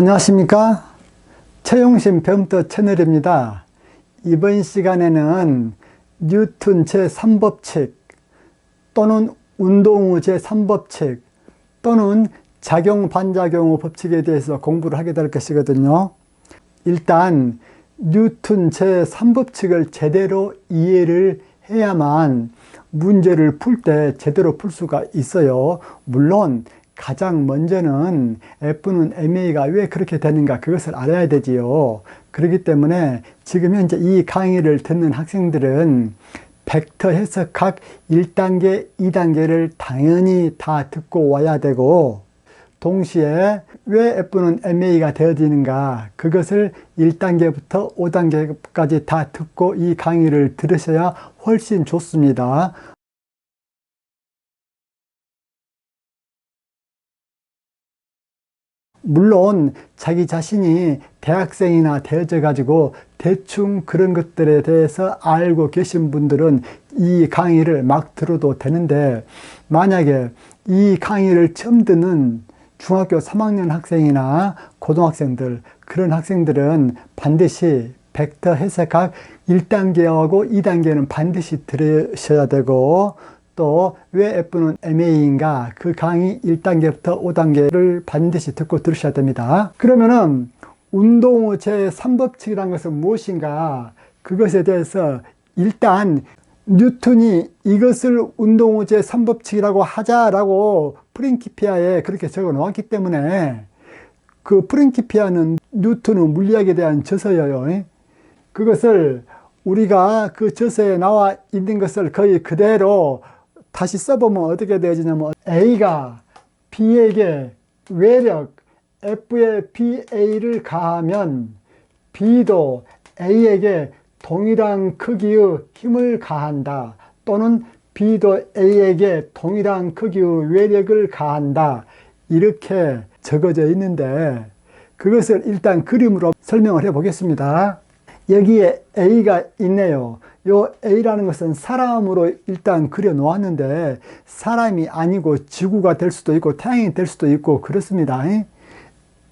안녕하십니까? 최용심 배움터 채널입니다. 이번 시간에는 뉴턴 제3법칙 또는 운동 후 제3법칙 또는 작용-반작용 법칙에 대해서 공부를 하게 될 것이거든요. 일단 뉴턴 제3법칙을 제대로 이해를 해야만 문제를 풀 때 제대로 풀 수가 있어요. 물론 가장 먼저는 F는 MA가 왜 그렇게 되는가 그것을 알아야 되지요. 그렇기 때문에 지금 현재 이 강의를 듣는 학생들은 벡터 해석학 1단계, 2단계를 당연히 다 듣고 와야 되고, 동시에 왜 F는 MA가 되어지는가 그것을 1단계부터 5단계까지 다 듣고 이 강의를 들으셔야 훨씬 좋습니다. 물론 자기 자신이 대학생이나 되어져 가지고 대충 그런 것들에 대해서 알고 계신 분들은 이 강의를 막 들어도 되는데, 만약에 이 강의를 처음 듣는 중학교 3학년 학생이나 고등학생들, 그런 학생들은 반드시 벡터 해석학 1단계하고 2단계는 반드시 들으셔야 되고, 또 왜 F는 MA인가 그 강의 1단계부터 5단계를 반드시 듣고 들으셔야 됩니다. 그러면은 운동 후 제3법칙이라는 것은 무엇인가, 그것에 대해서 일단 뉴턴이 이것을 운동 후 제3법칙이라고 하자라고 프린키피아에 그렇게 적어 놓았기 때문에, 그 프린키피아는 뉴턴의 물리학에 대한 저서예요. 그것을 우리가 그 저서에 나와 있는 것을 거의 그대로 다시 써보면 어떻게 되어지냐면, A가 B에게 외력 F의 BA를 가하면 B도 A에게 동일한 크기의 힘을 가한다, 또는 B도 A에게 동일한 크기의 외력을 가한다, 이렇게 적어져 있는데, 그것을 일단 그림으로 설명을 해 보겠습니다. 여기에 A가 있네요. 요 A라는 것은 사람으로 일단 그려 놓았는데, 사람이 아니고 지구가 될 수도 있고 태양이 될 수도 있고 그렇습니다.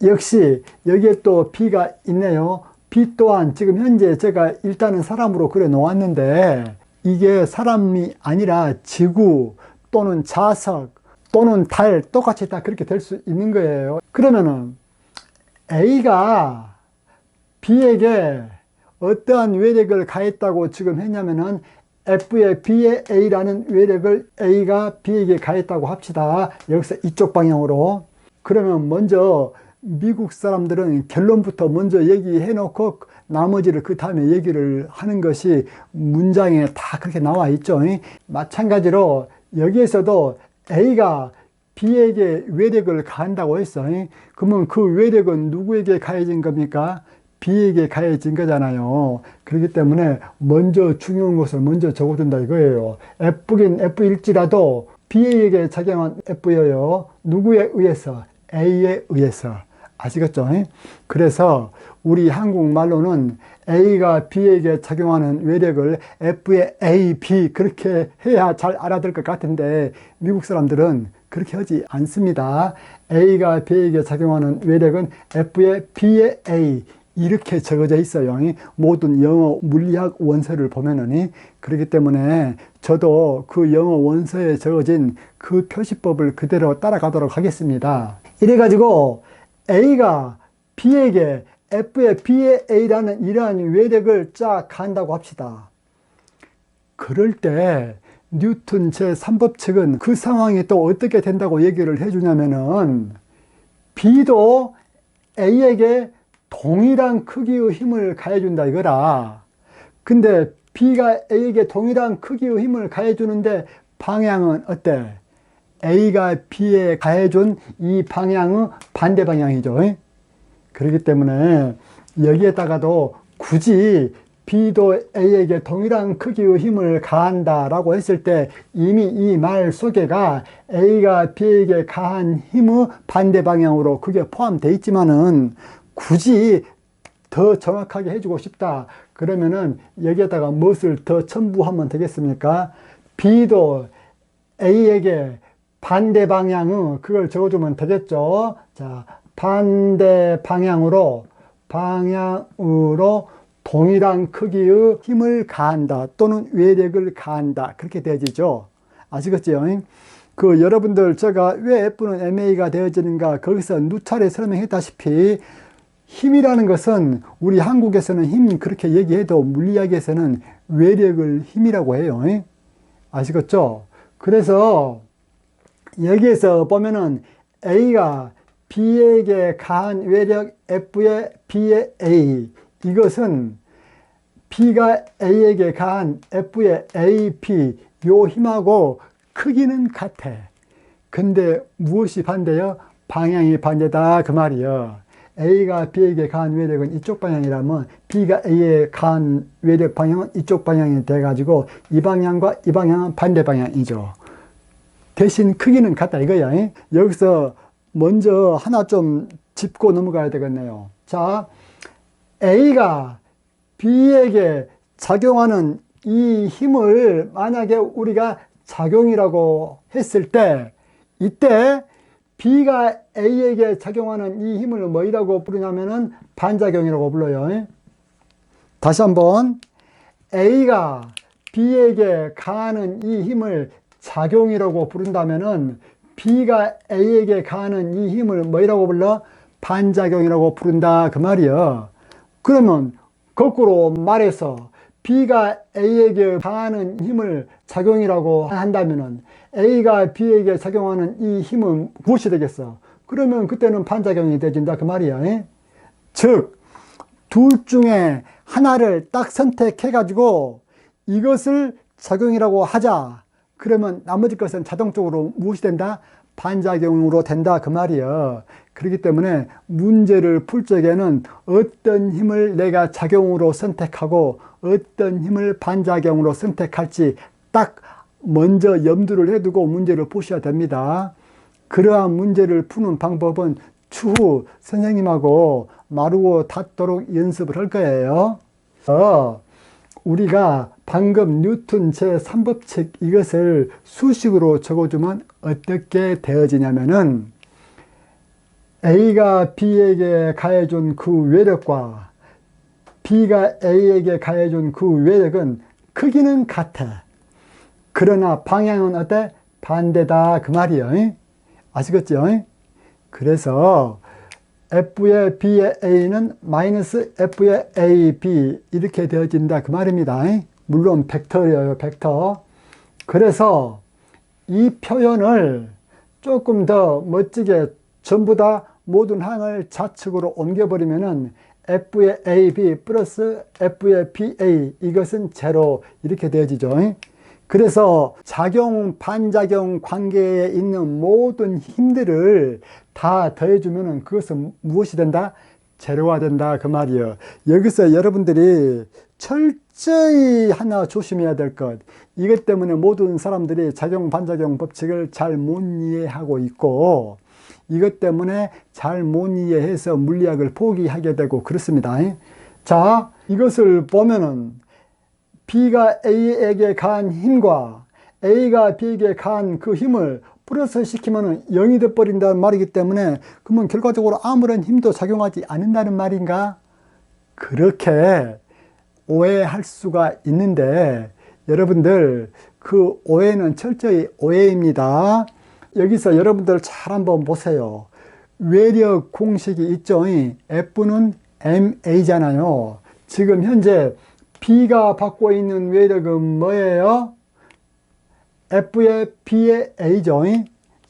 역시 여기에 또 B가 있네요. B 또한 지금 현재 제가 일단은 사람으로 그려 놓았는데, 이게 사람이 아니라 지구 또는 자석 또는 달 똑같이 다 그렇게 될 수 있는 거예요. 그러면은 A가 B에게 어떠한 외력을 가했다고 지금 했냐면은, F의 B의 A라는 외력을 A가 B에게 가했다고 합시다. 여기서 이쪽 방향으로. 그러면 먼저 미국 사람들은 결론부터 먼저 얘기해 놓고 나머지를 그 다음에 얘기를 하는 것이 문장에 다 그렇게 나와 있죠. 마찬가지로 여기에서도 A가 B에게 외력을 가한다고 했어. 그러면 그 외력은 누구에게 가해진 겁니까? B에게 가해진 거잖아요. 그렇기 때문에 먼저 중요한 것을 먼저 적어둔다 이거예요. F긴 F일지라도 B에게 작용한 F예요. 누구에 의해서? A에 의해서. 아시겠죠? 그래서 우리 한국말로는 A가 B에게 작용하는 외력을 F의 A, B 그렇게 해야 잘 알아들 것 같은데, 미국 사람들은 그렇게 하지 않습니다. A가 B에게 작용하는 외력은 F의 B의 A 이렇게 적어져 있어요. 모든 영어 물리학 원서를 보면은. 그렇기 때문에 저도 그 영어 원서에 적어진 그 표시법을 그대로 따라가도록 하겠습니다. 이래가지고 A가 B에게 F의 B의 A라는 이러한 외력을 쫙 가한다고 합시다. 그럴 때 뉴턴 제3법칙은 그 상황이 또 어떻게 된다고 얘기를 해주냐면은, B도 A에게 동일한 크기의 힘을 가해준다 이거라. 근데 B가 A에게 동일한 크기의 힘을 가해주는데 방향은 어때? A가 B에 가해준 이 방향은 반대 방향이죠. 그렇기 때문에 여기에다가도 굳이 B도 A에게 동일한 크기의 힘을 가한다라고 했을 때, 이미 이 말 속에가 A가 B에게 가한 힘의 반대 방향으로 그게 포함되어 있지만은, 굳이 더 정확하게 해주고 싶다 그러면은 여기에다가 무엇을 더 첨부하면 되겠습니까? B도 A에게 반대 방향의 그걸 적어주면 되겠죠. 자, 반대 방향으로 동일한 크기의 힘을 가한다 또는 외력을 가한다 그렇게 되어지죠. 아시겠죠? 그 여러분들 제가 왜 F는 ma가 되어지는가 거기서 누차례 설명했다시피 힘이라는 것은 우리 한국에서는 힘 그렇게 얘기해도 물리학에서는 외력을 힘이라고 해요. 아시겠죠? 그래서 여기에서 보면은 A가 B에게 가한 외력 F의 B의 A, 이것은 B가 A에게 가한 F의 AP, 요 힘하고 크기는 같아. 근데 무엇이 반대요? 방향이 반대다 그 말이요. A가 B에게 가한 외력은 이쪽 방향이라면 B가 A에 가한 외력 방향은 이쪽 방향이 돼가지고 이 방향과 이 방향은 반대 방향이죠. 대신 크기는 같다 이거야. 여기서 먼저 하나 좀 짚고 넘어가야 되겠네요. 자, A가 B에게 작용하는 이 힘을 만약에 우리가 작용이라고 했을 때 이때 B가 A에게 작용하는 이 힘을 뭐라고 부르냐면은 반작용이라고 불러요. 다시 한번 A가 B에게 가하는 이 힘을 작용이라고 부른다면은 B가 A에게 가하는 이 힘을 뭐라고 불러? 반작용이라고 부른다 그 말이야. 그러면 거꾸로 말해서 B가 A에게 가하는 힘을 작용이라고 한다면은 A가 B에게 작용하는 이 힘은 무엇이 되겠어? 그러면 그때는 반작용이 되진다 그 말이야. 즉, 둘 중에 하나를 딱 선택해 가지고 이것을 작용이라고 하자. 그러면 나머지 것은 자동적으로 무엇이 된다? 반작용으로 된다 그 말이야. 그렇기 때문에 문제를 풀 적에는 어떤 힘을 내가 작용으로 선택하고 어떤 힘을 반작용으로 선택할지 딱 먼저 염두를 해두고 문제를 푸셔야 됩니다. 그러한 문제를 푸는 방법은 추후 선생님하고 마루고 닿도록 연습을 할 거예요. 우리가 방금 뉴턴 제3법칙 이것을 수식으로 적어주면 어떻게 되어지냐면은 A가 B에게 가해준 그 외력과 B가 A에게 가해준 그 외력은 크기는 같아. 그러나 방향은 어때? 반대다 그 말이에요. 아시겠죠? 그래서 F의 B의 A는 마이너스 F의 AB 이렇게 되어진다 그 말입니다. 물론 벡터예요, 벡터. 그래서 이 표현을 조금 더 멋지게 전부 다 모든 항을 좌측으로 옮겨버리면은 F의 AB 플러스 F의 BA 이것은 제로 이렇게 되어지죠. 그래서 작용, 반작용 관계에 있는 모든 힘들을 다 더해주면은 그것은 무엇이 된다? 제로가 된다 그 말이에요. 여기서 여러분들이 철저히 하나 조심해야 될 것, 이것 때문에 모든 사람들이 작용, 반작용 법칙을 잘 못 이해하고 있고 이것 때문에 잘 못 이해해서 물리학을 포기하게 되고 그렇습니다. 자, 이것을 보면은 B가 A에게 가한 힘과 A가 B에게 가한 그 힘을 플러스 시키면 0이 돼버린다는 말이기 때문에 그러면 결과적으로 아무런 힘도 작용하지 않는다는 말인가? 그렇게 오해할 수가 있는데 여러분들 그 오해는 철저히 오해입니다. 여기서 여러분들 잘 한번 보세요. 외력 공식이 있죠. F는 ma잖아요. 지금 현재 B가 받고 있는 외력은 뭐예요? F의 B의 A죠.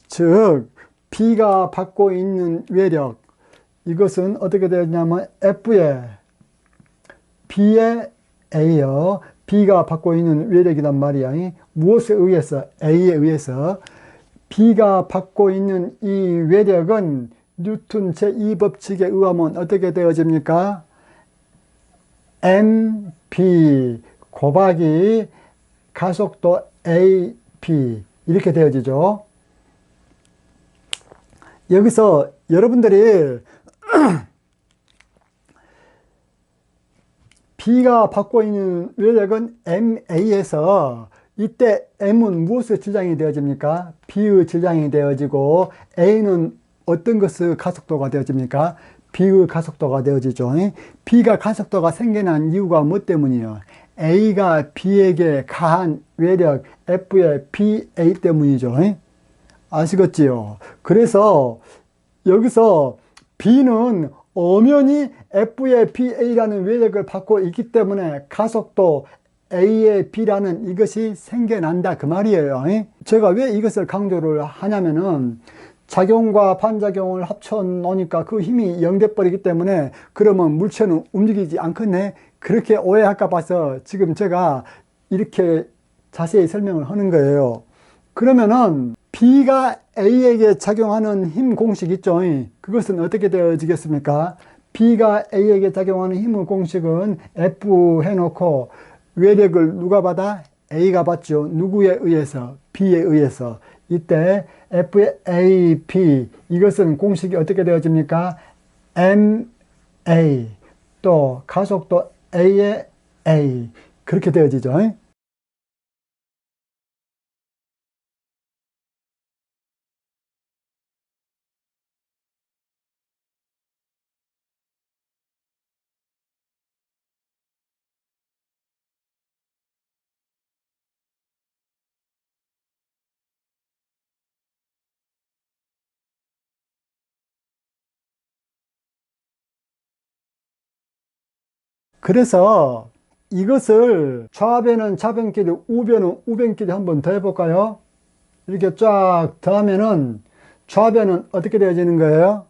즉 B가 받고 있는 외력 이것은 어떻게 되었냐면 F의 B의 A요. B가 받고 있는 외력이란 말이야. 무엇에 의해서? A에 의해서. B가 받고 있는 이 외력은 뉴턴 제2법칙에 의하면 어떻게 되어집니까? mp 곱하기 가속도 ap 이렇게 되어지죠. 여기서 여러분들이 B가 받고 있는 외력은 ma에서 이때 m은 무엇의 질량이 되어집니까? B의 질량이 되어지고 a는 어떤 것의 가속도가 되어집니까? B의 가속도가 되어지죠. B가 가속도가 생겨난 이유가 뭐 때문이에요? A가 B에게 가한 외력 F의 BA 때문이죠. 아시겠지요? 그래서 여기서 B는 엄연히 F의 BA라는 외력을 받고 있기 때문에 가속도 A의 B라는 이것이 생겨난다 그 말이에요. 제가 왜 이것을 강조를 하냐면은 작용과 반작용을 합쳐 놓으니까 그 힘이 0 돼 버리기 때문에 그러면 물체는 움직이지 않겠네, 그렇게 오해할까 봐서 지금 제가 이렇게 자세히 설명을 하는 거예요. 그러면은 B가 A에게 작용하는 힘 공식 있죠? 그것은 어떻게 되어지겠습니까? B가 A에게 작용하는 힘의 공식은 F 해놓고 외력을 누가 받아? A가 받죠. 누구에 의해서? B에 의해서. 이때 F의 A, B 이것은 공식이 어떻게 되어집니까? MA 또 가속도 A의 A 그렇게 되어지죠. 그래서 이것을 좌변은 좌변끼리 우변은 우변끼리 한번 더 해볼까요? 이렇게 쫙 더하면은 좌변은 어떻게 되어지는 거예요?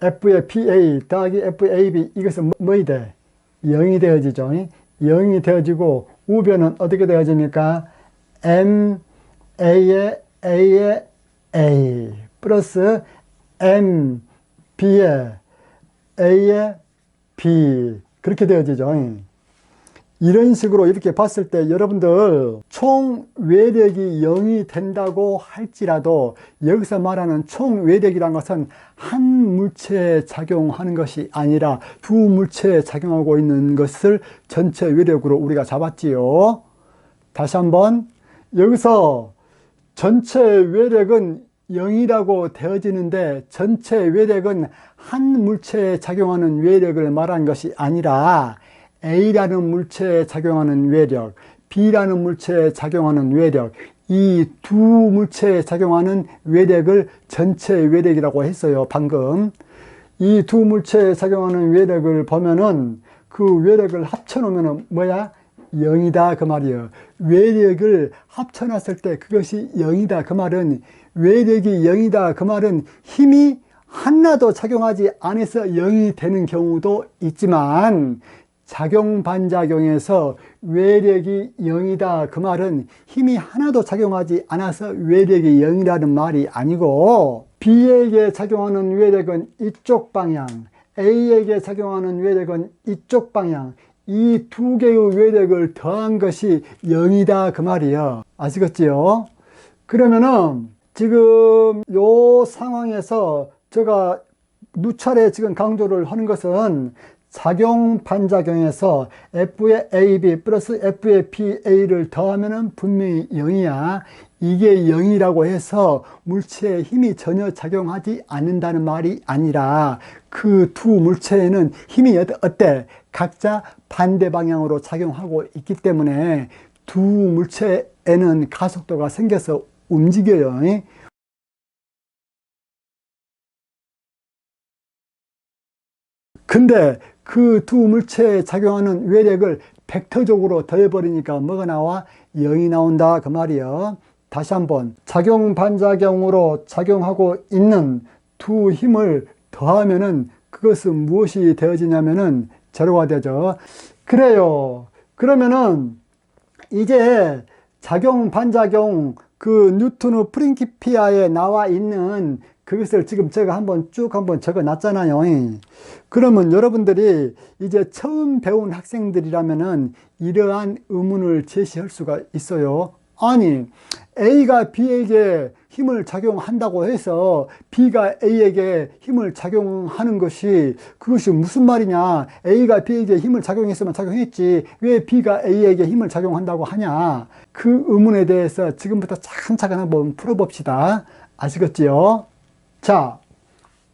F의 PA 더하기 F의 AB 이것은 뭐이 돼? 0이 되어지죠. 0이 되어지고 우변은 어떻게 되어집니까? MA의 A의 A 플러스 MB의 A의 B 그렇게 되어지죠. 이런 식으로 이렇게 봤을 때 여러분들 총 외력이 0이 된다고 할지라도 여기서 말하는 총 외력이란 것은 한 물체에 작용하는 것이 아니라 두 물체에 작용하고 있는 것을 전체 외력으로 우리가 잡았지요. 다시 한번 여기서 전체 외력은 0이라고 되어지는데 전체 외력은 한 물체에 작용하는 외력을 말한 것이 아니라 A라는 물체에 작용하는 외력, B라는 물체에 작용하는 외력, 이 두 물체에 작용하는 외력을 전체 외력이라고 했어요, 방금. 이 두 물체에 작용하는 외력을 보면은 그 외력을 합쳐놓으면 뭐야? 0이다 그 말이에요. 외력을 합쳐놨을 때 그것이 0이다 그 말은, 외력이 0이다 그 말은 힘이 하나도 작용하지 않아서 0이 되는 경우도 있지만, 작용 반작용에서 외력이 0이다 그 말은 힘이 하나도 작용하지 않아서 외력이 0이라는 말이 아니고, B에게 작용하는 외력은 이쪽 방향, A에게 작용하는 외력은 이쪽 방향, 이 두 개의 외력을 더한 것이 0이다 그 말이에요. 아시겠지요? 그러면은 지금 요 상황에서 제가 누차례 지금 강조를 하는 것은 작용 반작용에서 F의 AB 플러스 F의 PA를 더하면 분명히 0이야. 이게 0이라고 해서 물체에 힘이 전혀 작용하지 않는다는 말이 아니라 그 두 물체에는 힘이 어때? 각자 반대 방향으로 작용하고 있기 때문에 두 물체에는 가속도가 생겨서 움직여요. 근데 그 두 물체에 작용하는 외력을 벡터적으로 더해버리니까 뭐가 나와? 0이 나온다 그 말이에요. 다시 한번 작용 반작용으로 작용하고 있는 두 힘을 더하면은 그것은 무엇이 되어지냐면은 제로가 되죠. 그래요. 그러면은 이제 작용 반작용 그 뉴턴의 프린키피아에 나와 있는 그것을 지금 제가 쭉 한번 적어 놨잖아요. 그러면 여러분들이 이제 처음 배운 학생들이라면은 이러한 의문을 제시할 수가 있어요. 아니, A가 B에게 힘을 작용한다고 해서 B가 A에게 힘을 작용하는 것이 그것이 무슨 말이냐? A가 B에게 힘을 작용했으면 작용했지 왜 B가 A에게 힘을 작용한다고 하냐? 그 의문에 대해서 지금부터 차근차근 한번 풀어봅시다. 아시겠지요? 자,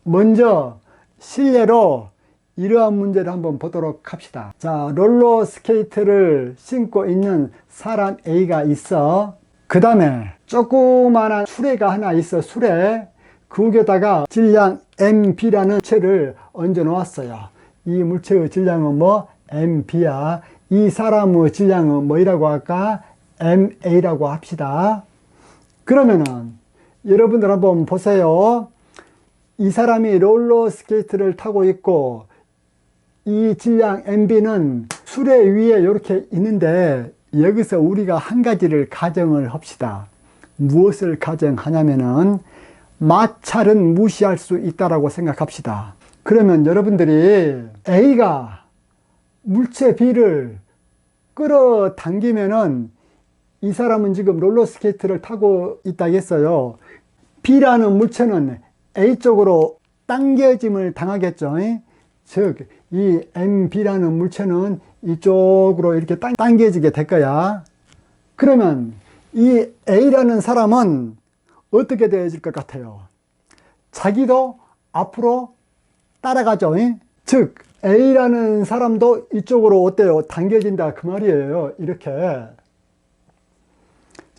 먼저 실례로 이러한 문제를 한번 보도록 합시다. 자, 롤러 스케이트를 신고 있는 사람 A가 있어. 그 다음에 조그마한 수레가 하나 있어. 수레. 그 위에다가 질량 MB라는 물체를 얹어 놓았어요. 이 물체의 질량은 뭐? MB야. 이 사람의 질량은 뭐라고 할까? MA라고 합시다. 그러면은 여러분들 한번 보세요. 이 사람이 롤러 스케이트를 타고 있고 이 질량 MB는 수레 위에 이렇게 있는데 여기서 우리가 한 가지를 가정을 합시다. 무엇을 가정하냐면은 마찰은 무시할 수 있다라고 생각합시다. 그러면 여러분들이 A가 물체 B를 끌어당기면은 이 사람은 지금 롤러스케이트를 타고 있다고 했어요. B라는 물체는 A 쪽으로 당겨짐을 당하겠죠. 즉, 이 MB라는 물체는 이쪽으로 이렇게 당겨지게 될 거야. 그러면 이 A라는 사람은 어떻게 되어질 것 같아요? 자기도 앞으로 따라가죠. 즉, A라는 사람도 이쪽으로 어때요? 당겨진다. 그 말이에요. 이렇게.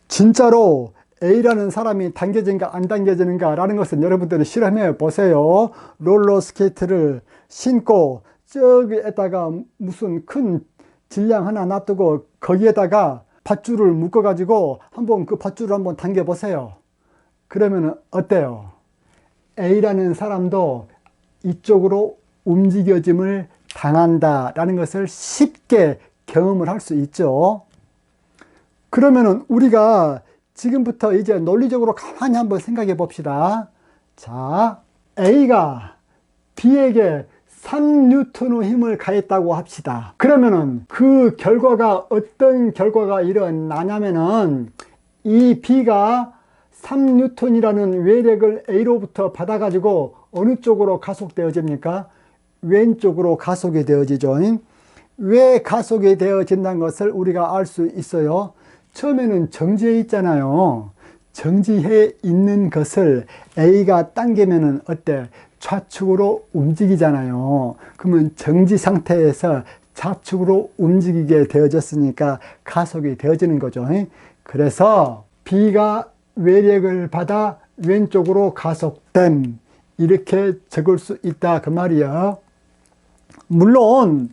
진짜로 A라는 사람이 당겨진가 안 당겨지는가 라는 것은 여러분들이 실험해 보세요. 롤러 스케이트를 신고 저기에다가 무슨 큰 질량 하나 놔두고 거기에다가 밧줄을 묶어 가지고 한번 그 밧줄을 한번 당겨 보세요. 그러면 어때요? A라는 사람도 이쪽으로 움직여짐을 당한다 라는 것을 쉽게 경험을 할 수 있죠. 그러면은 우리가 지금부터 이제 논리적으로 가만히 한번 생각해 봅시다. 자, A가 B에게 3N의 힘을 가했다고 합시다. 그러면은 그 결과가 어떤 결과가 일어나냐면은 이 B가 3N이라는 외력을 A로부터 받아가지고 어느 쪽으로 가속되어집니까? 왼쪽으로 가속이 되어지죠. 왜 가속이 되어진다는 것을 우리가 알 수 있어요. 처음에는 정지해 있잖아요. 정지해 있는 것을 A가 당기면은 어때? 좌측으로 움직이잖아요. 그러면 정지 상태에서 좌측으로 움직이게 되어졌으니까 가속이 되어지는 거죠. 그래서 B가 외력을 받아 왼쪽으로 가속됨, 이렇게 적을 수 있다 그 말이야. 물론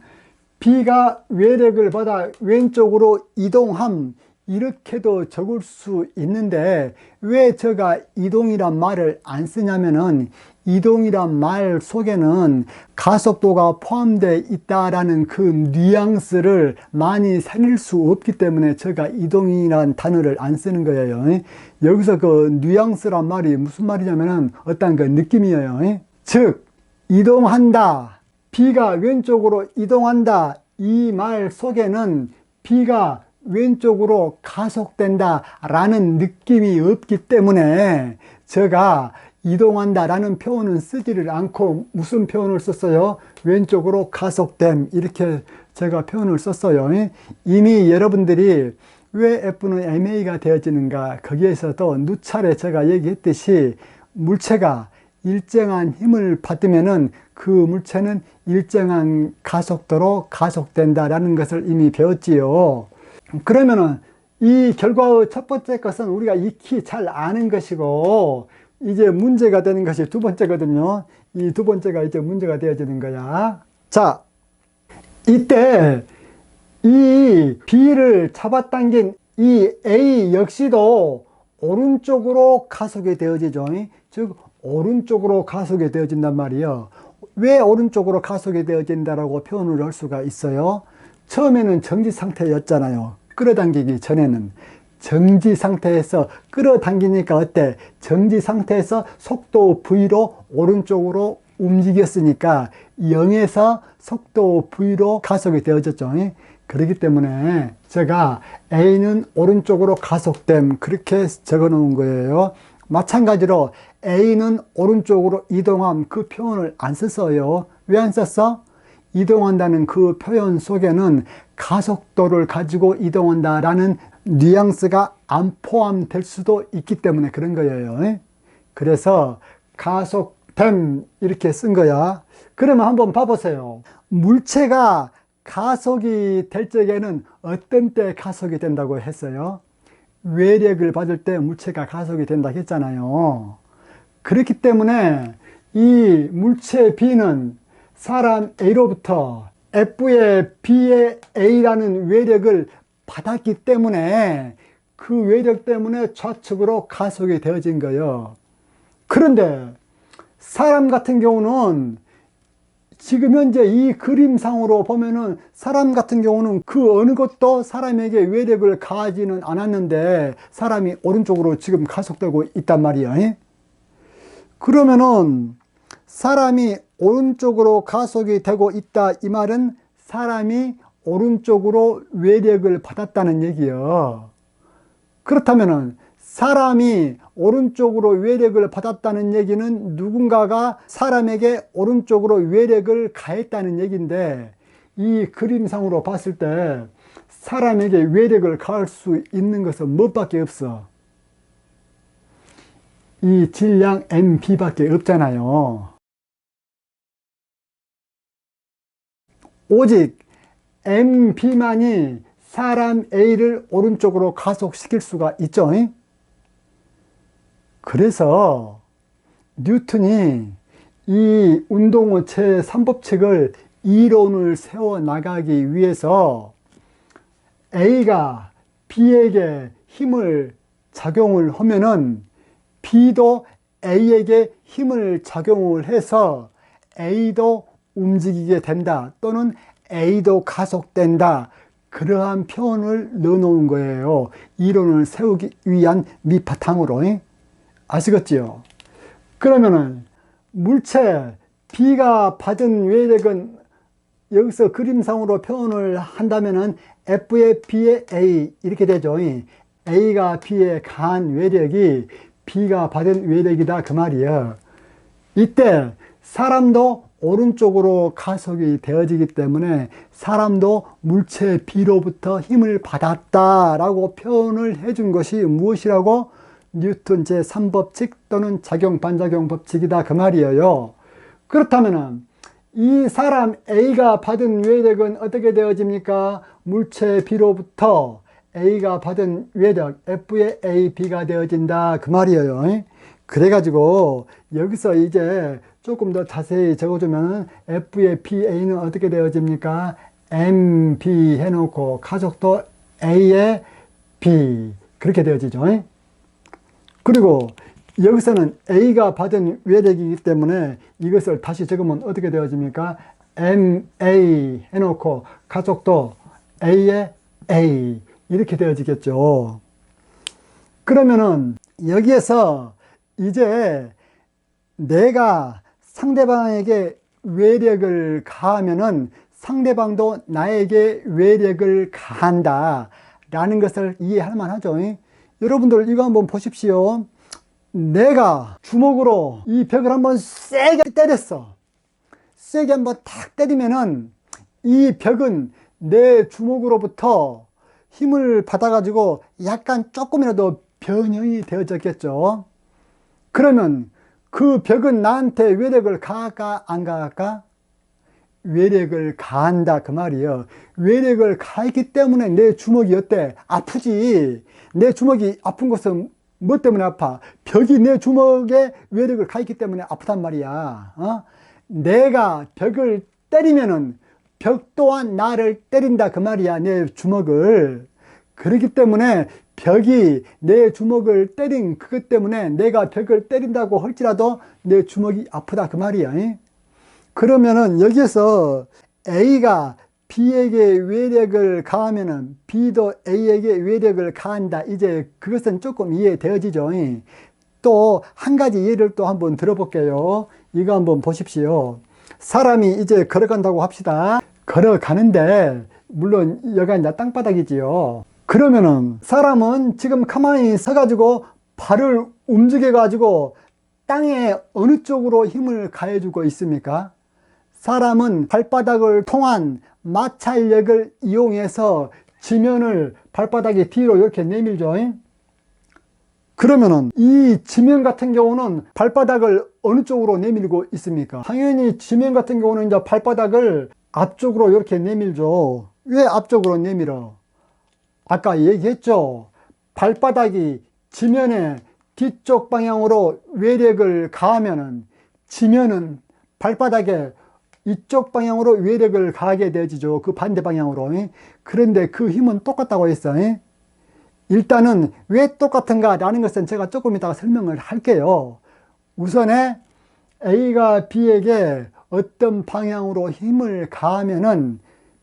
B가 외력을 받아 왼쪽으로 이동함, 이렇게도 적을 수 있는데 왜 제가 이동이란 말을 안 쓰냐면은 이동이란 말 속에는 가속도가 포함되어 있다라는 그 뉘앙스를 많이 살릴 수 없기 때문에 제가 이동이란 단어를 안 쓰는 거예요. 여기서 그 뉘앙스란 말이 무슨 말이냐면은 어떤 그 느낌이에요. 즉, 이동한다, B가 왼쪽으로 이동한다, 이 말 속에는 B가 왼쪽으로 가속된다 라는 느낌이 없기 때문에 제가 이동한다 라는 표현은 쓰지를 않고 무슨 표현을 썼어요? 왼쪽으로 가속됨, 이렇게 제가 표현을 썼어요. 이미 여러분들이 왜 F는 MA가 되어지는가, 거기에서도 누차례 제가 얘기했듯이 물체가 일정한 힘을 받으면은 그 물체는 일정한 가속도로 가속된다라는 것을 이미 배웠지요. 그러면은 이 결과의 첫 번째 것은 우리가 익히 잘 아는 것이고, 이제 문제가 되는 것이 두 번째거든요. 이 두 번째가 이제 문제가 되어지는 거야. 자, 이때 이 B를 잡아당긴 이 A 역시도 오른쪽으로 가속이 되어지죠. 즉 오른쪽으로 가속이 되어진단 말이에요. 왜 오른쪽으로 가속이 되어진다라고 표현을 할 수가 있어요? 처음에는 정지 상태였잖아요. 끌어당기기 전에는. 정지 상태에서 끌어당기니까 어때? 정지 상태에서 속도 V로 오른쪽으로 움직였으니까 0에서 속도 V로 가속이 되어졌죠. 그렇기 때문에 제가 A는 오른쪽으로 가속됨, 그렇게 적어 놓은 거예요. 마찬가지로 A는 오른쪽으로 이동함, 그 표현을 안 썼어요. 왜 안 썼어? 이동한다는 그 표현 속에는 가속도를 가지고 이동한다라는 뉘앙스가 안 포함될 수도 있기 때문에 그런 거예요. 그래서 가속 뱀 이렇게 쓴 거야. 그러면 한번 봐보세요. 물체가 가속이 될 적에는 어떤 때 가속이 된다고 했어요? 외력을 받을 때 물체가 가속이 된다 했잖아요. 그렇기 때문에 이 물체 B는 사람 A로부터 F의 B의 A라는 외력을 받았기 때문에 그 외력 때문에 좌측으로 가속이 되어진 거예요. 그런데 사람 같은 경우는 지금 현재 이 그림상으로 보면은 사람 같은 경우는 그 어느 것도 사람에게 외력을 가하지는 않았는데 사람이 오른쪽으로 지금 가속되고 있단 말이야. 그러면은 사람이 오른쪽으로 가속이 되고 있다 이 말은 사람이 오른쪽으로 외력을 받았다는 얘기예요. 그렇다면은 사람이 오른쪽으로 외력을 받았다는 얘기는 누군가가 사람에게 오른쪽으로 외력을 가했다는 얘기인데 이 그림상으로 봤을 때 사람에게 외력을 가할 수 있는 것은 무엇밖에 없어? 이 질량 MB밖에 없잖아요. 오직 MB만이 사람 A를 오른쪽으로 가속시킬 수가 있죠. 그래서 뉴턴이 이 운동의 제3법칙을 이론을 세워나가기 위해서 A가 B에게 힘을 작용을 하면은 B도 A에게 힘을 작용을 해서 A도 움직이게 된다 또는 A도 가속된다, 그러한 표현을 넣어놓은 거예요. 이론을 세우기 위한 밑바탕으로. 아시겠지요? 그러면은 물체 B가 받은 외력은 여기서 그림상으로 표현을 한다면은 F의 B의 A 이렇게 되죠. A가 B에 가한 외력이 B가 받은 외력이다 그 말이에요. 이때 사람도 오른쪽으로 가속이 되어지기 때문에 사람도 물체 B로부터 힘을 받았다라고 표현을 해준 것이 무엇이라고? 뉴턴 제3법칙 또는 작용-반작용 법칙이다 그 말이에요. 그렇다면 이 사람 A가 받은 외력은 어떻게 되어집니까? 물체 B로부터 A가 받은 외력 F의 A, B가 되어진다 그 말이에요. 그래가지고 여기서 이제 조금 더 자세히 적어주면 F의 PA는 어떻게 되어집니까? MB 해놓고 가속도 A의 B 그렇게 되어지죠. 그리고 여기서는 A가 받은 외력이기 때문에 이것을 다시 적으면 어떻게 되어집니까? MA 해놓고 가속도 A의 A 이렇게 되어지겠죠. 그러면은 여기에서 이제 내가 상대방에게 외력을 가하면은 상대방도 나에게 외력을 가한다 라는 것을 이해할 만하죠. 여러분들 이거 한번 보십시오. 내가 주먹으로 이 벽을 한번 세게 때렸어. 세게 한번 탁 때리면은 이 벽은 내 주먹으로부터 힘을 받아가지고 약간 조금이라도 변형이 되어졌겠죠. 그러면 그 벽은 나한테 외력을 가할까 안 가할까? 외력을 가한다 그 말이에요. 외력을 가했기 때문에 내 주먹이 어때? 아프지. 내 주먹이 아픈 것은 뭐 때문에 아파? 벽이 내 주먹에 외력을 가했기 때문에 아프단 말이야. 내가 벽을 때리면은 벽 또한 나를 때린다 그 말이야. 내 주먹을. 그렇기 때문에 벽이 내 주먹을 때린 그것 때문에 내가 벽을 때린다고 할지라도 내 주먹이 아프다 그 말이야. 그러면은 여기에서 A가 B에게 외력을 가하면은 B도 A에게 외력을 가한다. 이제 그것은 조금 이해되어지죠. 또 한 가지 예를 또 한번 들어볼게요. 이거 한번 보십시오. 사람이 이제 걸어간다고 합시다. 걸어가는데 물론 여기가 이제 땅바닥이지요. 그러면은 사람은 지금 가만히 서가지고 발을 움직여 가지고 땅에 어느 쪽으로 힘을 가해주고 있습니까? 사람은 발바닥을 통한 마찰력을 이용해서 지면을 발바닥이 뒤로 이렇게 내밀죠. 그러면은 이 지면 같은 경우는 발바닥을 어느 쪽으로 내밀고 있습니까? 당연히 지면 같은 경우는 이제 발바닥을 앞쪽으로 이렇게 내밀죠. 왜 앞쪽으로 내밀어? 아까 얘기했죠. 발바닥이 지면의 뒤쪽 방향으로 외력을 가하면은 지면은 발바닥에 이쪽 방향으로 외력을 가하게 되어지죠. 그 반대 방향으로. 그런데 그 힘은 똑같다고 했어요. 일단은 왜 똑같은가 라는 것은 제가 조금 이따가 설명을 할게요. 우선에 A가 B에게 어떤 방향으로 힘을 가하면은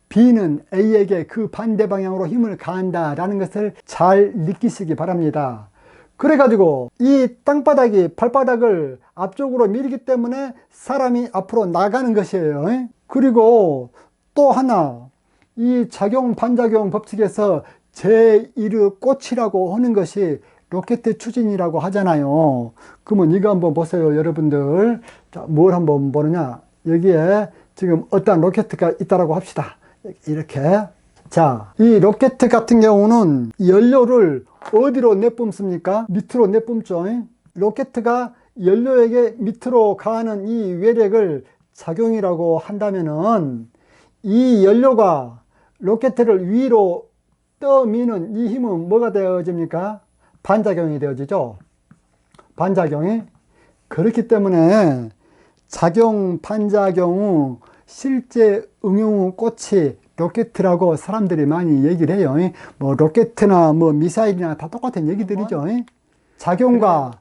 B는 A에게 그 반대 방향으로 힘을 가한다 라는 것을 잘 느끼시기 바랍니다. 그래가지고 이 땅바닥이 발바닥을 앞쪽으로 밀기 때문에 사람이 앞으로 나가는 것이에요. 그리고 또 하나, 이 작용 반작용 법칙에서 제1의 꽃이라고 하는 것이 로켓 추진이라고 하잖아요. 그러면 이거 한번 보세요, 여러분들. 자, 뭘 한번 보느냐? 여기에 지금 어떤 로켓가 있다라고 합시다. 이렇게. 자, 이 로켓 같은 경우는 연료를 어디로 내뿜습니까? 밑으로 내뿜죠. 로켓가 연료에게 밑으로 가하는 이 외력을 작용이라고 한다면은 이 연료가 로켓을 위로 떠미는 이 힘은 뭐가 되어집니까? 반작용이 되어지죠. 반작용이. 그렇기 때문에 작용, 반작용, 실제 응용 꽃이 로켓이라고 사람들이 많이 얘기를 해요. 뭐 로켓이나 뭐 미사일이나 다 똑같은 얘기들이죠. 작용과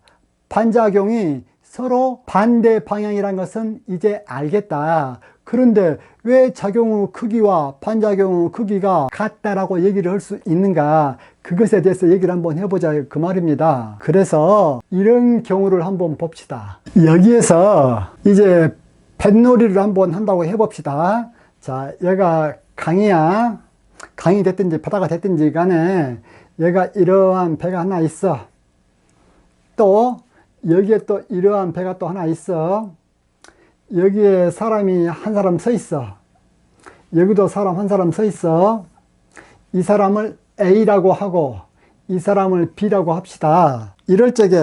반작용이 서로 반대 방향이란 것은 이제 알겠다. 그런데 왜 작용의 크기와 반작용의 크기가 같다라고 얘기를 할 수 있는가? 그것에 대해서 얘기를 한번 해보자 그 말입니다. 그래서 이런 경우를 한번 봅시다. 여기에서 이제 뱃놀이를 한번 한다고 해봅시다. 자, 얘가 강이야. 강이 됐든지 바다가 됐든지 간에 얘가 이러한 배가 하나 있어. 또 여기에 또 이러한 배가 또 하나 있어. 여기에 사람이 한 사람 서 있어. 여기도 사람 한 사람 서 있어. 이 사람을 A라고 하고 이 사람을 B라고 합시다. 이럴 적에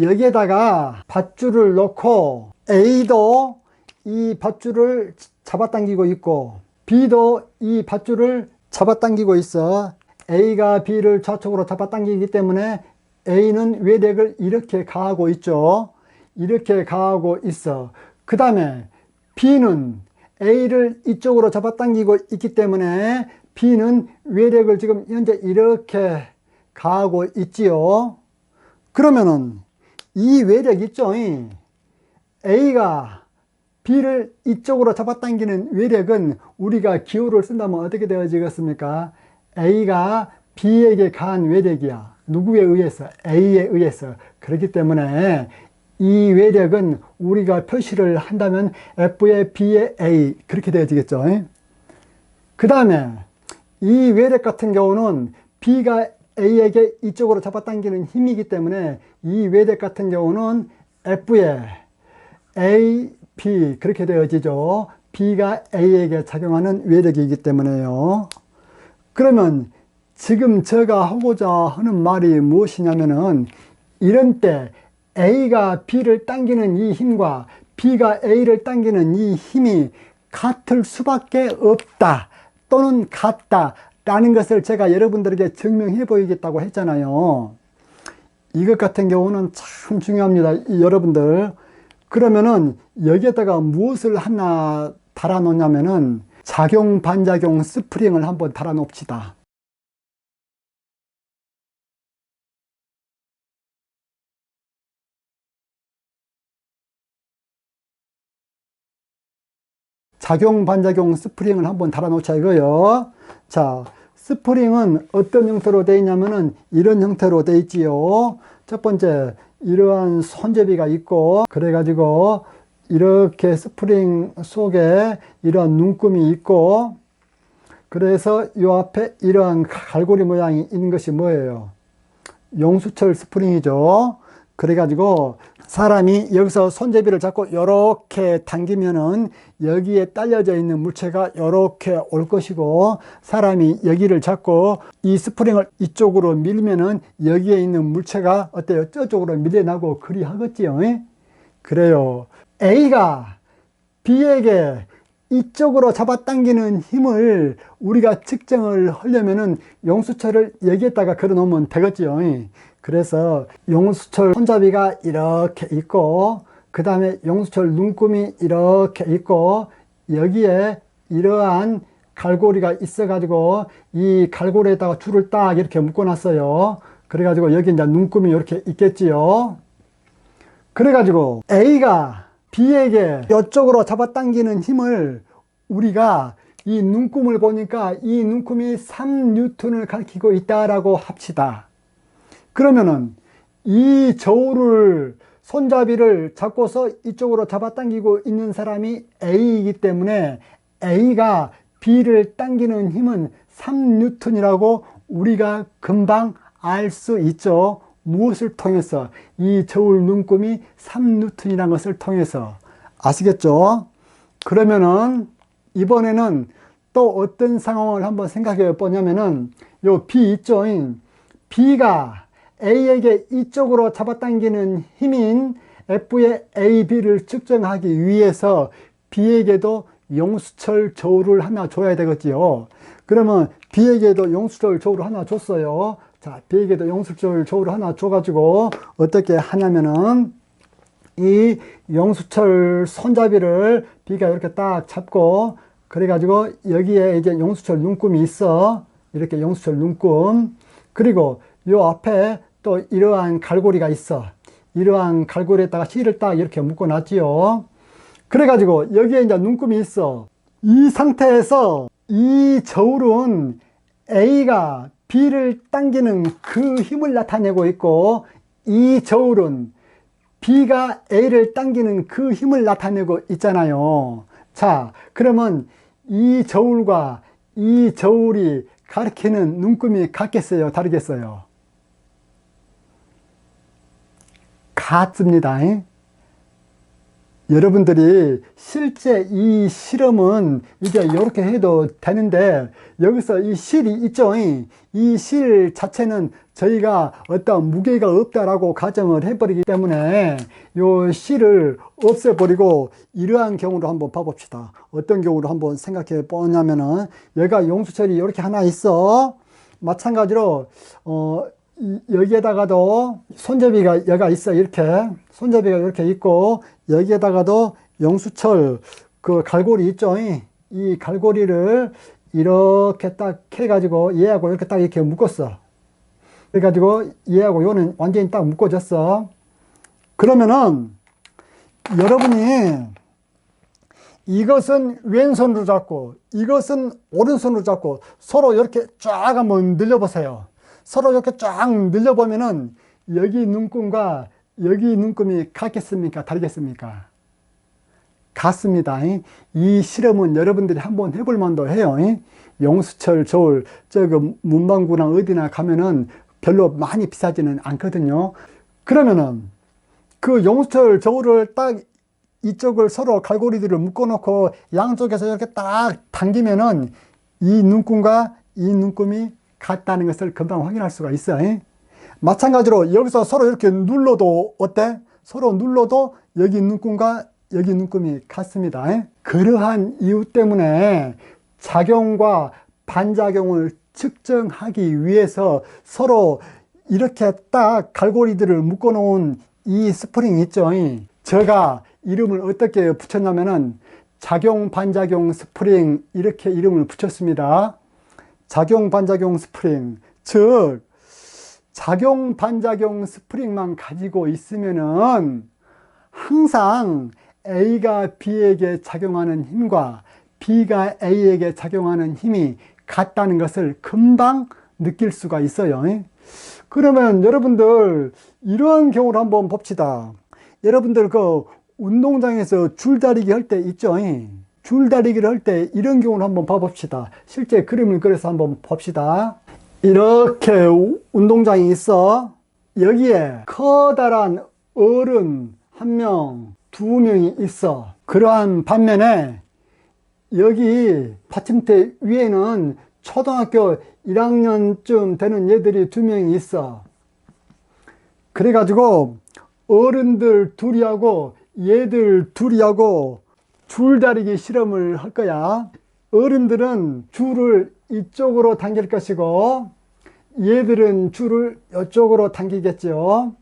여기에다가 밧줄을 놓고 A도 이 밧줄을 잡아당기고 있고 B도 이 밧줄을 잡아당기고 있어. A가 B를 좌측으로 잡아당기기 때문에 A는 외력을 이렇게 가하고 있죠. 이렇게 가하고 있어. 그 다음에 B는 A를 이쪽으로 잡아당기고 있기 때문에 B는 외력을 지금 현재 이렇게 가하고 있지요. 그러면은 이 외력 있죠. A가 B를 이쪽으로 잡아당기는 외력은 우리가 기호를 쓴다면 어떻게 되어지겠습니까? A가 B에게 가한 외력이야. 누구에 의해서? A에 의해서. 그렇기 때문에 이 외력은 우리가 표시를 한다면 F의 B의 A 그렇게 되어지겠죠. 그 다음에 이 외력 같은 경우는 B가 A에게 이쪽으로 잡아당기는 힘이기 때문에 이 외력 같은 경우는 F의 A, B 그렇게 되어지죠. B가 A에게 작용하는 외력이기 때문에요. 그러면 지금 제가 하고자 하는 말이 무엇이냐면은 이런 때 A가 B를 당기는 이 힘과 B가 A를 당기는 이 힘이 같을 수밖에 없다 또는 같다 라는 것을 제가 여러분들에게 증명해 보이겠다고 했잖아요. 이것 같은 경우는 참 중요합니다. 여러분들. 그러면은 여기에다가 무엇을 하나 달아 놓냐면은 작용 반작용 스프링을 한번 달아 놓읍시다. 작용 반작용 스프링을 한번 달아 놓자 이거요. 자, 스프링은 어떤 형태로 되어 있냐면은 이런 형태로 되어 있지요. 첫 번째 이러한 손잡이가 있고 그래가지고 이렇게 스프링 속에 이러한 눈금이 있고 그래서 이 앞에 이러한 갈고리 모양이 있는 것이 뭐예요? 용수철 스프링이죠. 그래가지고 사람이 여기서 손잡이를 잡고 이렇게 당기면은 여기에 딸려져 있는 물체가 이렇게 올 것이고, 사람이 여기를 잡고 이 스프링을 이쪽으로 밀면은 여기에 있는 물체가 어때요? 저쪽으로 밀려나고 그리 하겠지요. 그래요. A가 B에게 이쪽으로 잡아당기는 힘을 우리가 측정을 하려면은 용수철을 여기에다가 걸어 놓으면 되겠지요. 그래서 용수철 손잡이가 이렇게 있고, 그 다음에 용수철 눈금이 이렇게 있고, 여기에 이러한 갈고리가 있어 가지고 이 갈고리에다가 줄을 딱 이렇게 묶어 놨어요. 그래 가지고 여기 이제 눈금이 이렇게 있겠지요. 그래 가지고 A가 B에게 이쪽으로 잡아당기는 힘을 우리가 이 눈금을 보니까 이 눈금이 3N을 가리키고 있다라고 합시다. 그러면은 이 저울을 손잡이를 잡고서 이쪽으로 잡아당기고 있는 사람이 A이기 때문에 A가 B를 당기는 힘은 3N이라고 우리가 금방 알 수 있죠. 무엇을 통해서? 이 저울 눈금이 3N이라는 것을 통해서. 아시겠죠? 그러면은 이번에는 또 어떤 상황을 한번 생각해 보냐면은 요 B 있죠? B가 A에게 이쪽으로 잡아당기는 힘인 F의 AB를 측정하기 위해서 B에게도 용수철 저울을 하나 줘야 되겠지요. 그러면 B에게도 용수철 저울을 하나 줬어요. 자, B에게도 용수철 저울을 하나 줘가지고 어떻게 하냐면은 이 용수철 손잡이를 B가 이렇게 딱 잡고, 그래가지고 여기에 이제 용수철 눈금이 있어. 이렇게 용수철 눈금. 그리고 요 앞에 또 이러한 갈고리가 있어. 이러한 갈고리에다가 실을 딱 이렇게 묶어 놨지요. 그래가지고 여기에 이제 눈금이 있어. 이 상태에서 이 저울은 A가 B를 당기는 그 힘을 나타내고 있고, 이 저울은 B가 A를 당기는 그 힘을 나타내고 있잖아요. 자, 그러면 이 저울과 이 저울이 가리키는 눈금이 같겠어요? 다르겠어요? 같습니다. 여러분들이 실제 이 실험은 이제 이렇게 해도 되는데, 여기서 이 실이 있죠. 이 실 자체는 저희가 어떤 무게가 없다라고 가정을 해버리기 때문에 이 실을 없애버리고 이러한 경우로 한번 봐봅시다. 어떤 경우로 한번 생각해 보냐면은, 여기가 용수철이 이렇게 하나 있어. 마찬가지로 여기에다가도 손잡이가 여기가 있어. 이렇게 손잡이가 이렇게 있고, 여기에다가도 용수철 그 갈고리 있죠. 이 갈고리를 이렇게 딱 해가지고 얘하고 이렇게 딱 이렇게 묶었어. 그래가지고 얘하고 요는 완전히 딱 묶어졌어. 그러면은 여러분이 이것은 왼손으로 잡고 이것은 오른손으로 잡고 서로 이렇게 쫙 한번 늘려보세요. 서로 이렇게 쫙 늘려보면은 여기 눈금과 여기 눈금이 같겠습니까? 다르겠습니까? 같습니다. 이 실험은 여러분들이 한번 해볼 만도 해요. 용수철 저울 저기 문방구나 어디나 가면은 별로 많이 비싸지는 않거든요. 그러면은 그 용수철 저울을 딱 이쪽을 서로 갈고리들을 묶어 놓고 양쪽에서 이렇게 딱 당기면은 이 눈금과 이 눈금이 같다는 것을 금방 확인할 수가 있어요. 마찬가지로 여기서 서로 이렇게 눌러도 어때? 서로 눌러도 여기 눈금과 여기 눈금이 같습니다. 그러한 이유 때문에 작용과 반작용을 측정하기 위해서 서로 이렇게 딱 갈고리들을 묶어 놓은 이 스프링 있죠. 제가 이름을 어떻게 붙였냐면은 작용 반작용 스프링, 이렇게 이름을 붙였습니다. 작용 반작용 스프링, 즉 작용 반작용 스프링만 가지고 있으면은 항상 A가 B에게 작용하는 힘과 B가 A에게 작용하는 힘이 같다는 것을 금방 느낄 수가 있어요. 그러면 여러분들 이러한 경우를 한번 봅시다. 여러분들 그 운동장에서 줄다리기 할 때 있죠. 줄다리기를 할 때 이런 경우를 한번 봐봅시다. 실제 그림을 그려서 한번 봅시다. 이렇게 운동장이 있어. 여기에 커다란 어른 1명, 2명이 있어. 그러한 반면에 여기 받침대 위에는 초등학교 1학년쯤 되는 얘들이 2명이 있어. 그래가지고 어른들 둘이 하고 얘들 둘이 하고 줄다리기 실험을 할 거야. 어른들은 줄을 이쪽으로 당길 것이고 얘들은 줄을 이쪽으로 당기겠죠.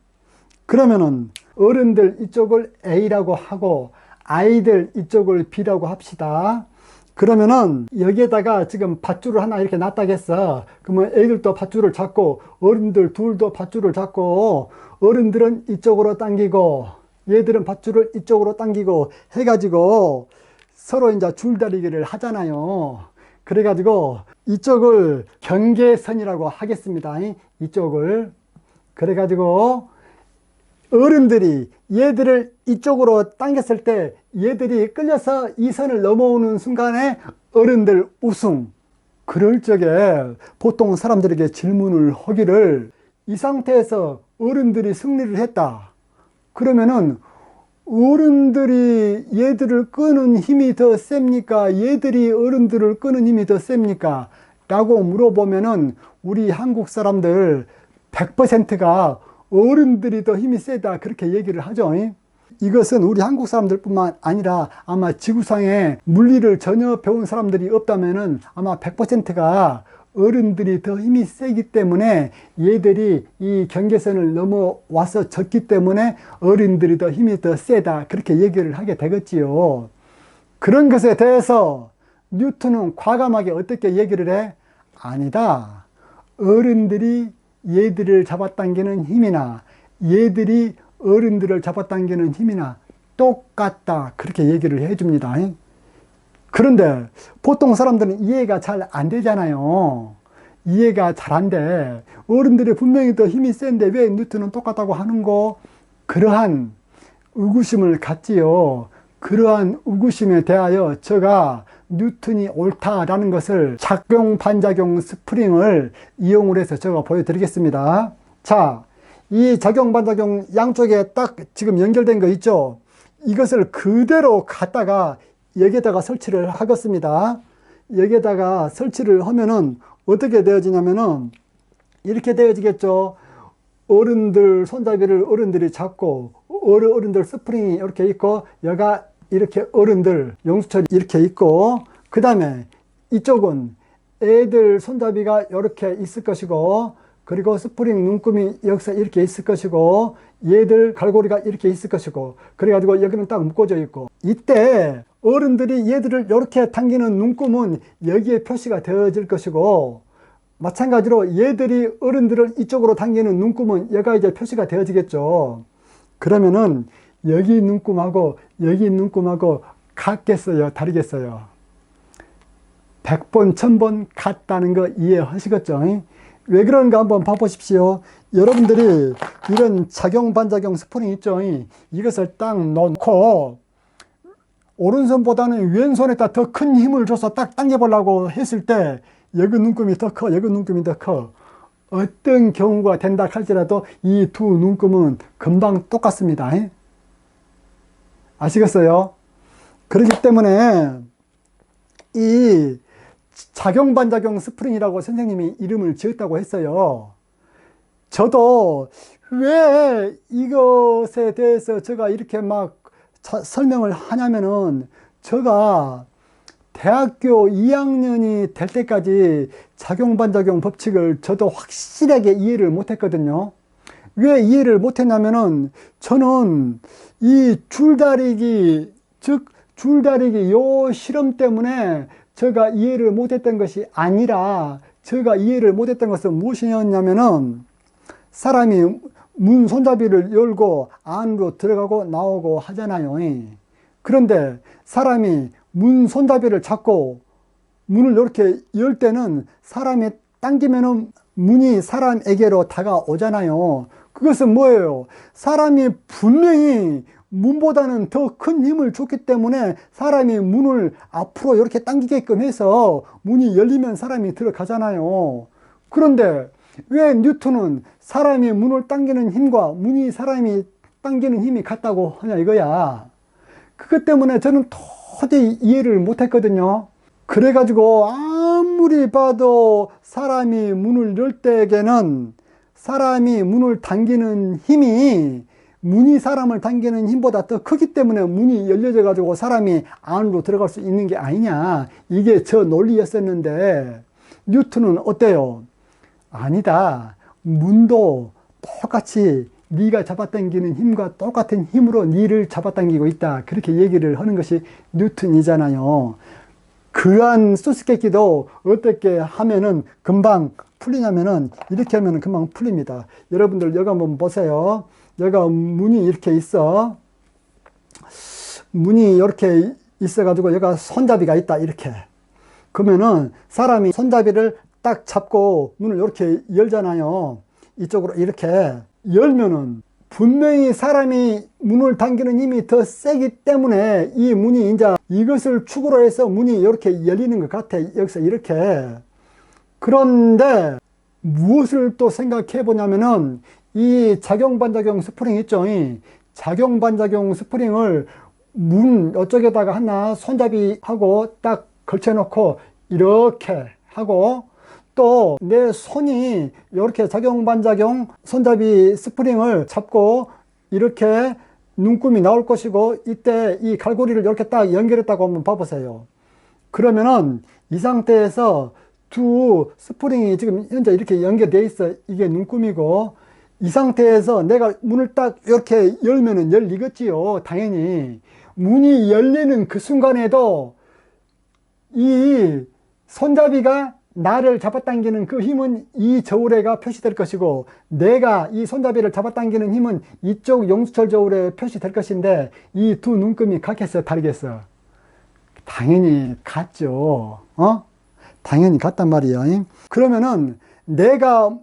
그러면은 어른들 이쪽을 A라고 하고 아이들 이쪽을 B라고 합시다. 그러면은 여기에다가 지금 밧줄을 하나 이렇게 놨다겠어. 그러면 애들도 밧줄을 잡고 어른들 둘도 밧줄을 잡고 어른들은 이쪽으로 당기고 얘들은 밧줄을 이쪽으로 당기고 해가지고 서로 이제 줄다리기를 하잖아요. 그래가지고 이쪽을 경계선이라고 하겠습니다. 이쪽을. 그래가지고 어른들이 얘들을 이쪽으로 당겼을 때 얘들이 끌려서 이 선을 넘어오는 순간에 어른들 우승. 그럴 적에 보통 사람들에게 질문을 하기를, 이 상태에서 어른들이 승리를 했다. 그러면은 어른들이 얘들을 끄는 힘이 더 셉니까? 얘들이 어른들을 끄는 힘이 더 셉니까? 라고 물어보면은 우리 한국 사람들 100%가 어른들이 더 힘이 세다, 그렇게 얘기를 하죠. 이것은 우리 한국 사람들뿐만 아니라 아마 지구상에 물리를 전혀 배운 사람들이 없다면은 아마 100%가 어른들이 더 힘이 세기 때문에 얘들이 이 경계선을 넘어와서 졌기 때문에 어른들이 더 힘이 더 세다, 그렇게 얘기를 하게 되겠지요. 그런 것에 대해서 뉴턴은 과감하게 어떻게 얘기를 해? 아니다. 어른들이 얘들을 잡아당기는 힘이나 얘들이 어른들을 잡아당기는 힘이나 똑같다, 그렇게 얘기를 해줍니다. 그런데 보통 사람들은 이해가 잘 안 되잖아요. 이해가 잘 안 돼. 어른들이 분명히 더 힘이 센데 왜 뉴턴은 똑같다고 하는고? 그러한 의구심을 갖지요. 그러한 의구심에 대하여 제가 뉴턴이 옳다라는 것을 작용 반작용 스프링을 이용을 해서 제가 보여드리겠습니다. 자, 이 작용 반작용 양쪽에 딱 지금 연결된 거 있죠? 이것을 그대로 갖다가 여기에다가 설치를 하겠습니다. 여기에다가 설치를 하면은 어떻게 되어지냐면은 이렇게 되어지겠죠. 어른들 손잡이를 어른들이 잡고 어른들 스프링이 이렇게 있고 여가 이렇게 어른들 용수철이 이렇게 있고, 그 다음에 이쪽은 애들 손잡이가 이렇게 있을 것이고, 그리고 스프링 눈금이 여기서 이렇게 있을 것이고, 얘들 갈고리가 이렇게 있을 것이고, 그래가지고 여기는 딱 묶어져 있고, 이때 어른들이 얘들을 이렇게 당기는 눈금은 여기에 표시가 되어질 것이고, 마찬가지로 얘들이 어른들을 이쪽으로 당기는 눈금은 여기가 이제 표시가 되어지겠죠. 그러면은 여기 눈금하고 여기 눈금하고 같겠어요, 다르겠어요? 100번 1000번 같다는 거 이해하시겠죠? 왜 그런가 한번 봐보십시오. 여러분들이 이런 작용 반작용 스프링 있죠? 이것을 딱 놓고 오른손보다는 왼손에다 더 큰 힘을 줘서 딱 당겨보려고 했을 때 여기 눈금이 더 커, 여기 눈금이 더 커. 어떤 경우가 된다 할지라도 이 두 눈금은 금방 똑같습니다. 아시겠어요? 그렇기 때문에 이 작용 반작용 스프링이라고 선생님이 이름을 지었다고 했어요. 저도 왜 이것에 대해서 제가 이렇게 막 설명을 하냐면은 제가 대학교 2학년이 될 때까지 작용 반작용 법칙을 저도 확실하게 이해를 못했거든요. 왜 이해를 못했냐면은 저는 이 줄다리기, 즉 줄다리기 요 실험 때문에 제가 이해를 못했던 것이 아니라, 제가 이해를 못했던 것은 무엇이었냐면은 사람이 문 손잡이를 열고 안으로 들어가고 나오고 하잖아요. 그런데 사람이 문 손잡이를 잡고 문을 이렇게 열 때는 사람이 당기면은 문이 사람에게로 다가오잖아요. 그것은 뭐예요? 사람이 분명히 문보다는 더 큰 힘을 줬기 때문에 사람이 문을 앞으로 이렇게 당기게끔 해서 문이 열리면 사람이 들어가잖아요. 그런데 왜 뉴턴은 사람이 문을 당기는 힘과 문이 사람이 당기는 힘이 같다고 하냐 이거야. 그것 때문에 저는 도저히 이해를 못했거든요. 그래가지고 아무리 봐도 사람이 문을 열 때에는 사람이 문을 당기는 힘이 문이 사람을 당기는 힘보다 더 크기 때문에 문이 열려져 가지고 사람이 안으로 들어갈 수 있는 게 아니냐, 이게 저 논리였었는데 뉴턴은 어때요? 아니다, 문도 똑같이 네가 잡아당기는 힘과 똑같은 힘으로 네를 잡아당기고 있다, 그렇게 얘기를 하는 것이 뉴턴이잖아요. 그러한 수수께끼도 어떻게 하면은 금방 풀리냐면은 이렇게 하면은 금방 풀립니다. 여러분들 여기 한번 보세요. 여기가 문이 이렇게 있어. 문이 이렇게 있어 가지고 여기가 손잡이가 있다, 이렇게. 그러면은 사람이 손잡이를 딱 잡고 문을 이렇게 열잖아요. 이쪽으로 이렇게 열면은 분명히 사람이 문을 당기는 힘이 더 세기 때문에 이 문이 이제 이것을 축으로 해서 문이 이렇게 열리는 것 같아, 여기서 이렇게. 그런데 무엇을 또 생각해 보냐면은 이 작용반작용 스프링 있죠. 이 작용반작용 스프링을 문 이쪽에다가 하나 손잡이하고 딱 걸쳐 놓고 이렇게 하고, 또 내 손이 이렇게 작용반작용 손잡이 스프링을 잡고 이렇게 눈금이 나올 것이고, 이때 이 갈고리를 이렇게 딱 연결했다고 한번 봐보세요. 그러면은 이 상태에서 두 스프링이 지금 현재 이렇게 연결되어 있어. 이게 눈금이고, 이 상태에서 내가 문을 딱 이렇게 열면은 열리겠지요. 당연히 문이 열리는 그 순간에도 이 손잡이가 나를 잡아당기는 그 힘은 이 저울에가 표시될 것이고, 내가 이 손잡이를 잡아당기는 힘은 이쪽 용수철 저울에 표시될 것인데, 이 두 눈금이 같겠어요, 다르겠어요? 당연히 같죠. 당연히 같단 말이에요. 그러면은 내가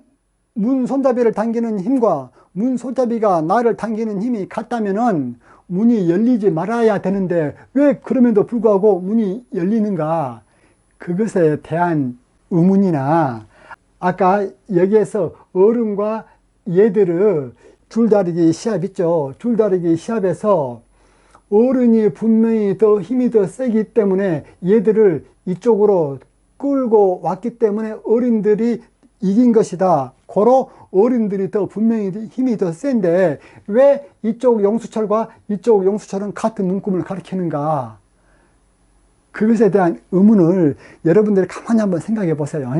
문 손잡이를 당기는 힘과 문 손잡이가 나를 당기는 힘이 같다면은 문이 열리지 말아야 되는데 왜 그럼에도 불구하고 문이 열리는가? 그것에 대한 의문이나, 아까 여기에서 어른과 얘들의 줄다리기 시합 있죠. 줄다리기 시합에서 어른이 분명히 더 힘이 더 세기 때문에 얘들을 이쪽으로 끌고 왔기 때문에 어른들이 이긴 것이다. 고로 어른들이 더 분명히 힘이 더 센데 왜 이쪽 용수철과 이쪽 용수철은 같은 눈금을 가리키는가? 그것에 대한 의문을 여러분들이 가만히 한번 생각해 보세요.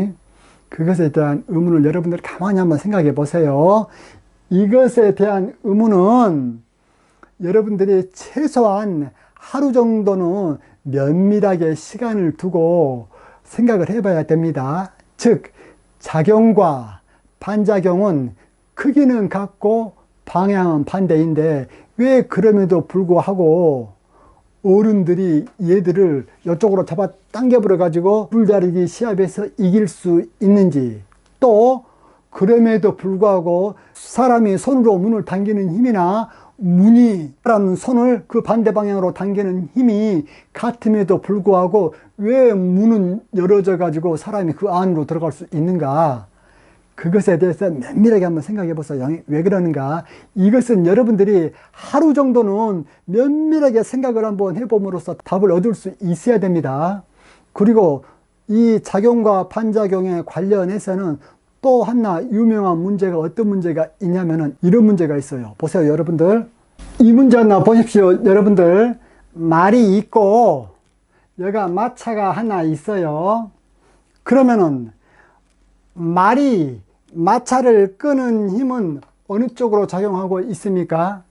그것에 대한 의문을 여러분들이 가만히 한번 생각해 보세요. 이것에 대한 의문은 여러분들이 최소한 하루 정도는 면밀하게 시간을 두고 생각을 해 봐야 됩니다. 즉, 작용과 반작용은 크기는 같고 방향은 반대인데 왜 그럼에도 불구하고 어른들이 얘들을 이쪽으로 잡아 당겨버려 가지고 줄다리기 시합에서 이길 수 있는지, 또 그럼에도 불구하고 사람이 손으로 문을 당기는 힘이나 문이 사람 손을 그 반대 방향으로 당기는 힘이 같음에도 불구하고 왜 문은 열어져 가지고 사람이 그 안으로 들어갈 수 있는가? 그것에 대해서 면밀하게 한번 생각해 보세요. 왜 그러는가? 이것은 여러분들이 하루 정도는 면밀하게 생각을 한번 해봄으로써 답을 얻을 수 있어야 됩니다. 그리고 이 작용과 반작용에 관련해서는 또 하나 유명한 문제가 어떤 문제가 있냐면은 이런 문제가 있어요. 보세요, 여러분들. 이 문제 하나 보십시오. 여러분들, 말이 있고 여기가 마차가 하나 있어요. 그러면은 말이 마차를 끄는 힘은 어느 쪽으로 작용하고 있습니까?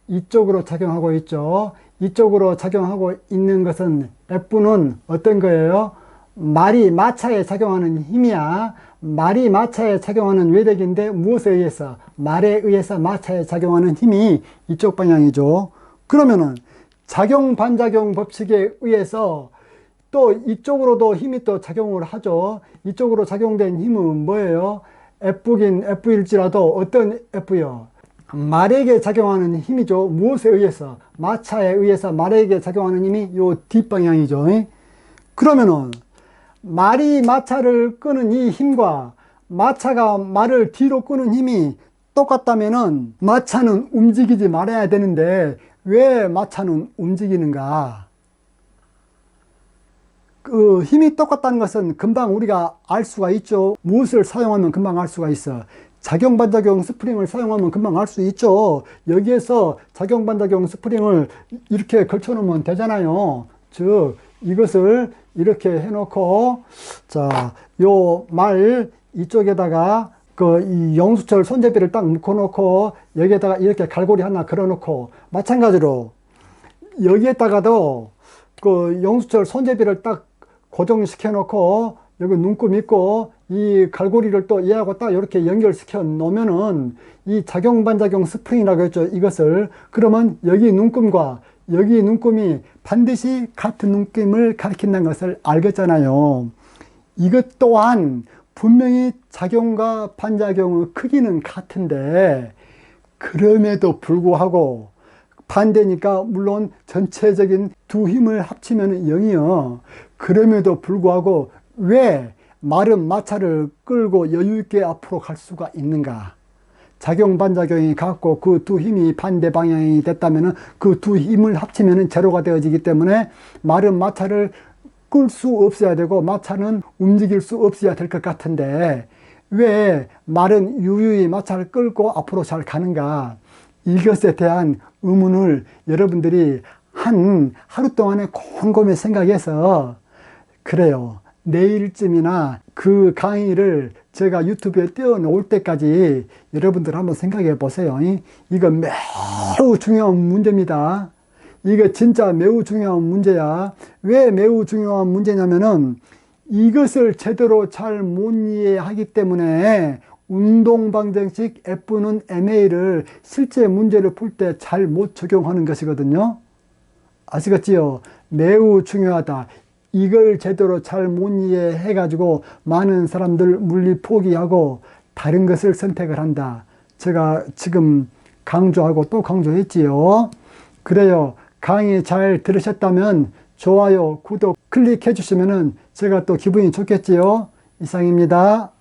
이쪽으로 작용하고 있죠. 이쪽으로 작용하고 있는 것은 F는 어떤 거예요? 말이 마차에 작용하는 힘이야. 말이 마차에 작용하는 외력인데 무엇에 의해서? 말에 의해서 마차에 작용하는 힘이 이쪽 방향이죠. 그러면은 작용 반작용 법칙에 의해서 또 이쪽으로도 힘이 또 작용을 하죠. 이쪽으로 작용된 힘은 뭐예요? F긴 F일지라도 어떤 F요? 말에게 작용하는 힘이죠. 무엇에 의해서? 마차에 의해서 말에게 작용하는 힘이 요 뒷방향이죠. 그러면은 말이 마차를 끄는 이 힘과 마차가 말을 뒤로 끄는 힘이 똑같다면은 마차는 움직이지 말아야 되는데 왜 마차는 움직이는가? 그 힘이 똑같다는 것은 금방 우리가 알 수가 있죠. 무엇을 사용하면 금방 알 수가 있어. 작용반작용 스프링을 사용하면 금방 알 수 있죠. 여기에서 작용반작용 스프링을 이렇게 걸쳐 놓으면 되잖아요. 즉 이것을 이렇게 해놓고, 자, 요 말 이쪽에다가 이 영수철 손잡이를 딱 묶어 놓고 여기에다가 이렇게 갈고리 하나 걸어 놓고, 마찬가지로 여기에다가도 그 영수철 손잡이를 딱 고정시켜 놓고 여기 눈금 있고 이 갈고리를 또 얘하고 딱 이렇게 연결시켜 놓으면은 이 작용반작용 스프링이라고 했죠. 이것을. 그러면 여기 눈금과 여기 눈금이 반드시 같은 눈금을 가리킨다는 것을 알겠잖아요. 이것 또한 분명히 작용과 반작용의 크기는 같은데 그럼에도 불구하고 반대니까 물론 전체적인 두 힘을 합치면 0이요. 그럼에도 불구하고 왜 마른 마차를 끌고 여유있게 앞으로 갈 수가 있는가? 작용 반작용이 같고 그 두 힘이 반대 방향이 됐다면 그 두 힘을 합치면 제로가 되어지기 때문에 마른 마차를 끌 수 없어야 되고 마차는 움직일 수 없어야 될 것 같은데 왜 말은 유유히 마차를 끌고 앞으로 잘 가는가? 이것에 대한 의문을 여러분들이 한 하루 동안에 곰곰이 생각해서, 그래요, 내일쯤이나 그 강의를 제가 유튜브에 띄워놓을 때까지 여러분들 한번 생각해 보세요. 이거 매우 중요한 문제입니다. 이거 진짜 매우 중요한 문제야. 왜 매우 중요한 문제냐면은 이것을 제대로 잘 못 이해하기 때문에 운동방정식 F는 MA를 실제 문제를 풀 때 잘 못 적용하는 것이거든요. 아시겠지요? 매우 중요하다. 이걸 제대로 잘 못 이해해 가지고 많은 사람들 물리 포기하고 다른 것을 선택을 한다. 제가 지금 강조하고 또 강조했지요. 그래요. 강의 잘 들으셨다면 좋아요, 구독 클릭해 주시면은 제가 또 기분이 좋겠지요. 이상입니다.